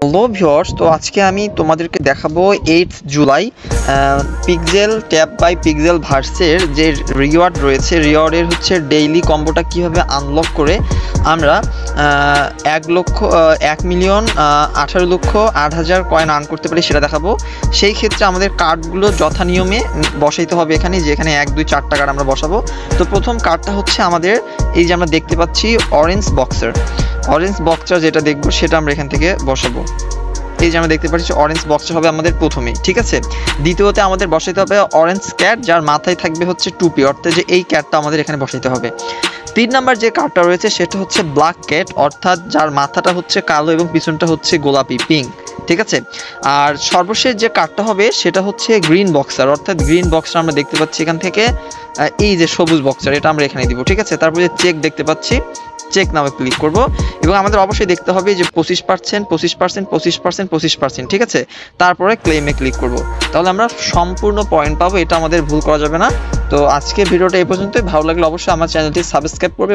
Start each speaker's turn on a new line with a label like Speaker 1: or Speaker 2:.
Speaker 1: Hello viewers, তো আজকে আমি তোমাদেরকে দেখাবো 8 July pixel tap by pixel ভার্সের যে রিওয়ার্ড রয়েছে, রিওয়ার্ডের হচ্ছে ডেইলি কম্বোটা কিভাবে আনলক করে আমরা 1,18,08,000 কয়েন আর্ন করতে পারি সেটা দেখাবো। সেই ক্ষেত্রে আমাদের কার্ডগুলো যথা নিয়মে বসাইতে হবে এখানে, যেখানে 1, 2, 4টা কার্ড আমরা বসাবো। তো প্রথম কার্ডটা হচ্ছে আমাদের এই যে আমরা দেখতে পাচ্ছি অরেঞ্জ বক্সার যেটা দেখবো সেটা আমরা এখান থেকে বসাবো। এই যে আমরা দেখতে পাচ্ছি অরেঞ্জ বক্সটা হবে আমাদের প্রথমেই, ঠিক আছে। দ্বিতীয়তে আমাদের বসাইতে হবে অরেঞ্জ ক্যাট, যার মাথায় থাকবে হচ্ছে টুপি, অর্থাৎ যে এই ক্যাটটা আমাদের এখানে বসাইতে হবে। 3 নাম্বার যে কার্ডটা রয়েছে সেটা হচ্ছে ব্ল্যাক ক্যাট, অর্থাৎ যার মাথাটা হচ্ছে কালো এবং পিছনটা হচ্ছে গোলাপি পিঙ্ক, ঠিক আছে। আর সর্বশেষ যে কার্ডটা হবে সেটা হচ্ছে গ্রিন বক্সার, অর্থাৎ গ্রিন বক্সটা আমরা দেখতে পাচ্ছি এখান থেকে এই যে সবুজ বক্সার, এটা আমরা এখানে দিব, ঠিক আছে। তারপরে যে চেক দেখতে পাচ্ছি, চেক নামে ক্লিক করব এবং আমাদের অবশ্যই দেখতে হবে যে 25%, ঠিক আছে। তারপরে ক্লেমে ক্লিক করব, তাহলে আমরা সম্পূর্ণ পয়েন্ট পাবো, এটা আমাদের ভুল করা যাবে না। তো আজকে ভিডিওটা এই পর্যন্তই। ভালো লাগলে অবশ্যই আমার চ্যানেলটি সাবস্ক্রাইব করবে।